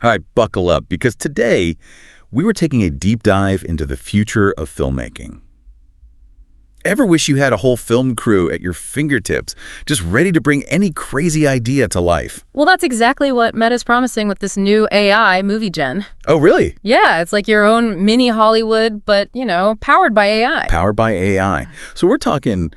All right, buckle up, because today we were taking a deep dive into the future of filmmaking. Ever wish you had a whole film crew at your fingertips, just ready to bring any crazy idea to life? Well, that's exactly what Meta's promising with this new AI movie gen. Oh, really? Yeah, it's like your own mini Hollywood, but, powered by AI. Powered by AI. So we're talking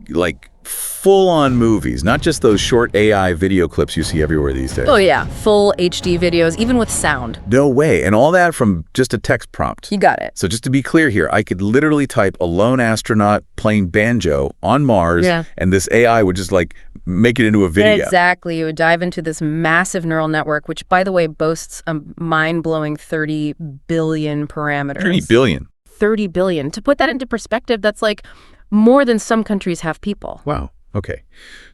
like full-on movies, not just those short AI video clips you see everywhere these days. Oh, yeah. Full HD videos, even with sound. No way. And all that from just a text prompt. You got it. So just to be clear here, I could literally type a lone astronaut playing banjo on Mars, and this AI would just make it into a video. Exactly. You would dive into this massive neural network, which, by the way, boasts a mind-blowing 30 billion parameters. 30 billion? 30 billion. To put that into perspective, that's like more than some countries have people. Wow. Okay.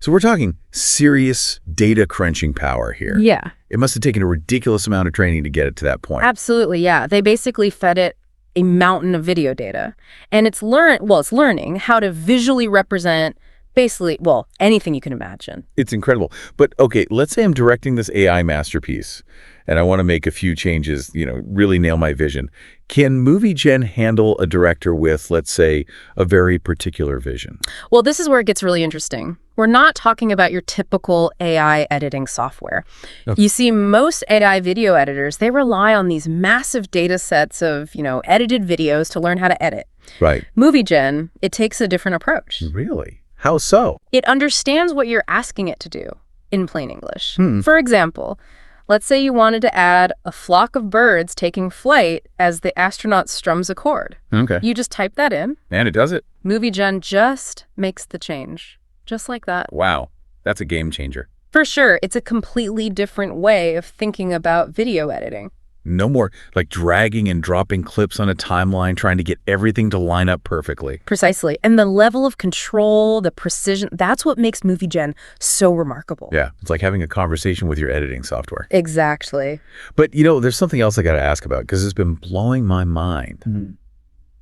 So we're talking serious data crunching power here. Yeah. It must have taken a ridiculous amount of training to get it to that point. Absolutely, yeah. They basically fed it a mountain of video data. And it's learning how to visually represent basically, anything you can imagine. It's incredible. But okay, let's say I'm directing this AI masterpiece and I want to make a few changes, really nail my vision. Can Movie Gen handle a director with, let's say, a very particular vision? Well, this is where it gets really interesting. We're not talking about your typical AI editing software. Okay. You see, most AI video editors, they rely on these massive data sets of, edited videos to learn how to edit. Right. Movie Gen, it takes a different approach. Really? How so? It understands what you're asking it to do in plain English. For example, let's say you wanted to add a flock of birds taking flight as the astronaut strums a chord. Okay. You just type that in. And it does it. Movie Gen just makes the change. Just like that. Wow. That's a game changer. For sure. It's a completely different way of thinking about video editing. No more dragging and dropping clips on a timeline, trying to get everything to line up perfectly. Precisely. And the level of control, the precision, that's what makes Movie Gen so remarkable. Yeah. It's like having a conversation with your editing software. Exactly. But, there's something else I got to ask about because it's been blowing my mind.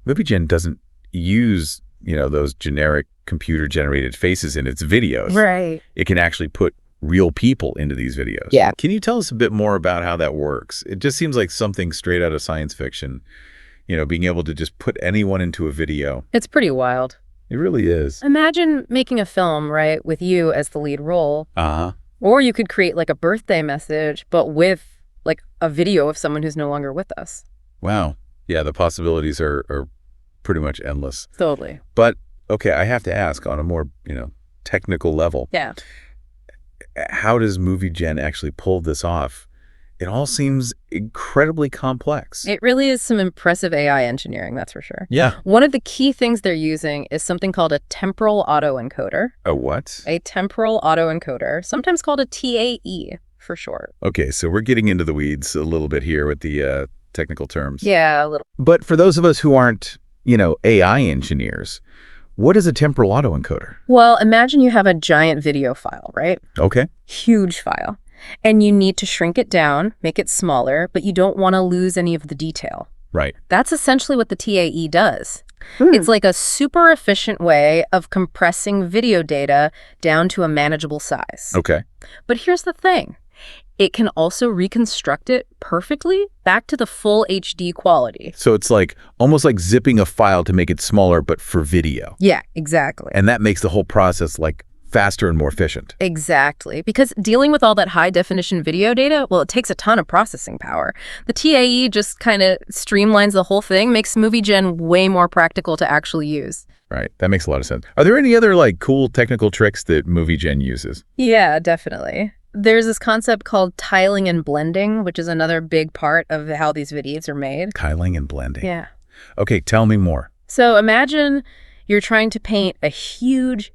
Movie Gen doesn't use, those generic computer-generated faces in its videos. Right. It can actually put real people into these videos. Yeah. Can you tell us a bit more about how that works? It just seems like something straight out of science fiction, being able to just put anyone into a video. It's pretty wild. It really is. Imagine making a film, right, with you as the lead role. Uh-huh. Or you could create a birthday message, but with a video of someone who's no longer with us. Wow. Yeah, the possibilities are pretty much endless. Totally. But, okay, I have to ask on a more, technical level. Yeah. How does Movie Gen actually pull this off? It all seems incredibly complex. It really is some impressive AI engineering, that's for sure. Yeah. One of the key things they're using is something called a temporal autoencoder. A what? A temporal autoencoder, sometimes called a TAE for short. Okay, so we're getting into the weeds a little bit here with the technical terms. Yeah, a little. But for those of us who aren't, AI engineers, what is a temporal autoencoder? Well, imagine you have a giant video file, right? Okay. Huge file. And you need to shrink it down, make it smaller, but you don't want to lose any of the detail. Right. That's essentially what the TAE does. It's like a super efficient way of compressing video data down to a manageable size. Okay. But here's the thing. It can also reconstruct it perfectly back to the full HD quality. So it's almost like zipping a file to make it smaller, but for video. Yeah, exactly. And that makes the whole process faster and more efficient. Exactly. Because dealing with all that high definition video data, it takes a ton of processing power. The TAE just kind of streamlines the whole thing, makes Movie Gen way more practical to actually use. Right. That makes a lot of sense. Are there any other cool technical tricks that Movie Gen uses? Yeah, definitely. There's this concept called tiling and blending, which is another big part of how these videos are made. Tiling and blending. Yeah. Okay, tell me more. So imagine you're trying to paint a huge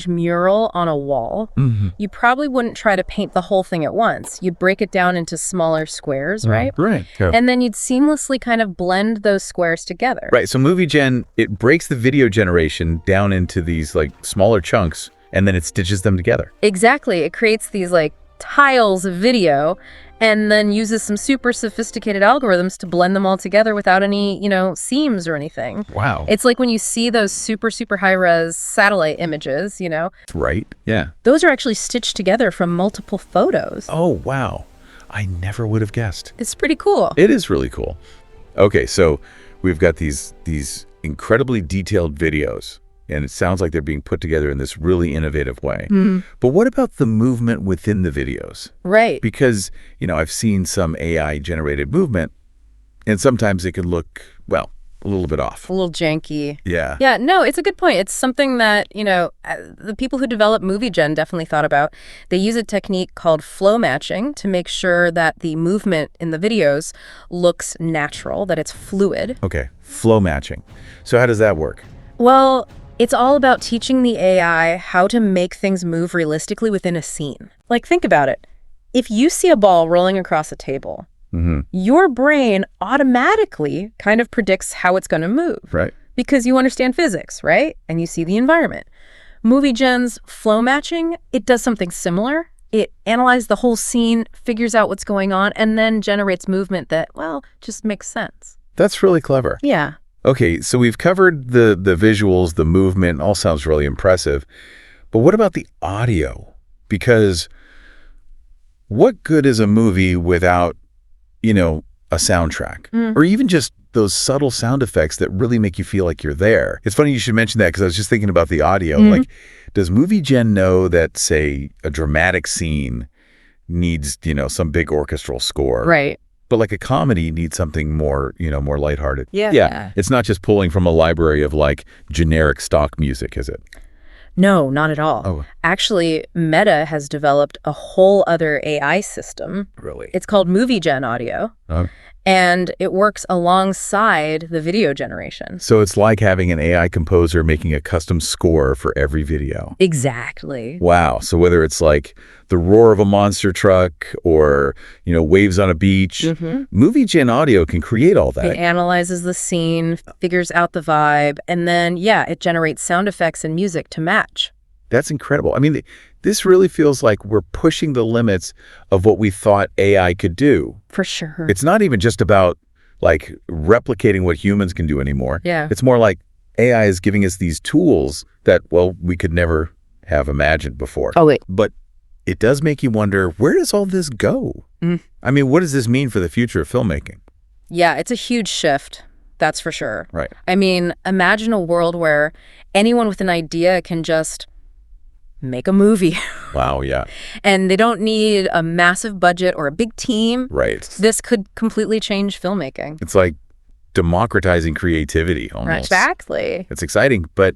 mural on a wall. You probably wouldn't try to paint the whole thing at once. You'd break it down into smaller squares, right? Right. Yeah. And then you'd seamlessly kind of blend those squares together. Right. So Movie Gen, it breaks the video generation down into these smaller chunks, and then it stitches them together. Exactly. It creates these tiles of video and then uses some super sophisticated algorithms to blend them all together without any, seams or anything. Wow. It's like when you see those super high-res satellite images, Right. Yeah. Those are actually stitched together from multiple photos. Oh, wow. I never would have guessed. It's pretty cool. It is really cool. Okay, so we've got these incredibly detailed videos, and it sounds like they're being put together in this really innovative way. But what about the movement within the videos? Right. Because, I've seen some AI-generated movement, and sometimes it can look, well, a little bit off. A little janky. Yeah. Yeah, no, it's a good point. It's something that, the people who develop Movie Gen definitely thought about. They use a technique called flow matching to make sure that the movement in the videos looks natural, that it's fluid. Okay, flow matching. So how does that work? Well, it's all about teaching the AI how to make things move realistically within a scene. Like, think about it. If you see a ball rolling across a table, your brain automatically kind of predicts how it's going to move. Right. Because you understand physics, right? And you see the environment. Movie Gen's flow matching, it does something similar. It analyzes the whole scene, figures out what's going on, and then generates movement that, well, just makes sense. That's really clever. Yeah. Okay, so we've covered the visuals, the movement, all sounds really impressive. But what about the audio? Because what good is a movie without a soundtrack, or even just those subtle sound effects that really make you feel like you're there. It's funny you should mention that because I was just thinking about the audio. Like, does Movie Gen know that, say, a dramatic scene needs, some big orchestral score? Right. But like a comedy needs something more, more lighthearted. Yeah. It's not just pulling from a library of like generic stock music, is it? No, not at all. Oh. Actually, Meta has developed a whole other AI system. Really? It's called Movie Gen Audio. Oh. And it works alongside the video generation. So it's like having an AI composer making a custom score for every video. Exactly. Wow. So whether it's like the roar of a monster truck or, waves on a beach, Movie Gen Audio can create all that. It analyzes the scene, figures out the vibe, and then, it generates sound effects and music to match. That's incredible. I mean, this really feels like we're pushing the limits of what we thought AI could do. For sure. It's not even just about like replicating what humans can do anymore. Yeah. It's more like AI is giving us these tools that, well, we could never have imagined before. Oh, wait. But it does make you wonder, where does all this go? I mean, what does this mean for the future of filmmaking? Yeah, it's a huge shift. That's for sure. Right. I mean, imagine a world where anyone with an idea can just make a movie. Wow, yeah. And they don't need a massive budget or a big team. Right. This could completely change filmmaking. It's like democratizing creativity almost. Exactly. It's exciting, but,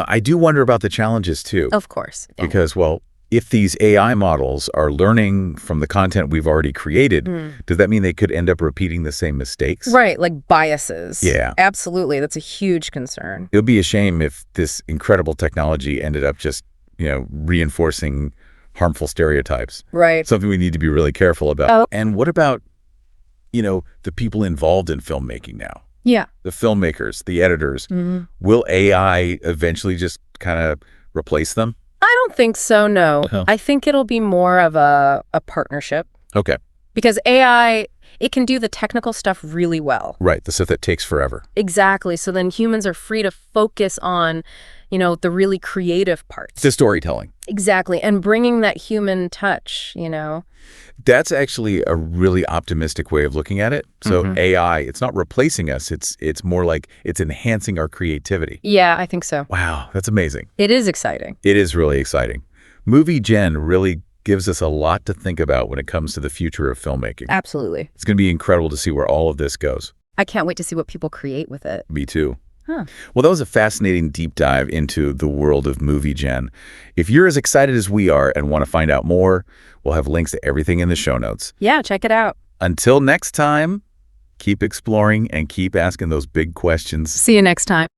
I do wonder about the challenges too. Of course. Because, well, if these AI models are learning from the content we've already created, does that mean they could end up repeating the same mistakes? Right, like biases. Yeah. Absolutely. That's a huge concern. It would be a shame if this incredible technology ended up just, reinforcing harmful stereotypes. Right. Something we need to be really careful about. Oh. And what about, the people involved in filmmaking now? Yeah. The filmmakers, the editors. Will AI eventually just kind of replace them? I don't think so, no. Oh. I think it'll be more of a partnership. Okay. Because AI, it can do the technical stuff really well. Right, the stuff that takes forever. Exactly. So then humans are free to focus on, the really creative parts. The storytelling. Exactly. And bringing that human touch, That's actually a really optimistic way of looking at it. So AI, it's not replacing us. It's more like it's enhancing our creativity. Yeah, I think so. Wow, that's amazing. It is exciting. It is really exciting. Movie Gen really gives us a lot to think about when it comes to the future of filmmaking. Absolutely. It's going to be incredible to see where all of this goes. I can't wait to see what people create with it. Me too. Huh. Well, that was a fascinating deep dive into the world of Movie Gen. If you're as excited as we are and want to find out more, we'll have links to everything in the show notes. Yeah, check it out. Until next time, keep exploring and keep asking those big questions. See you next time.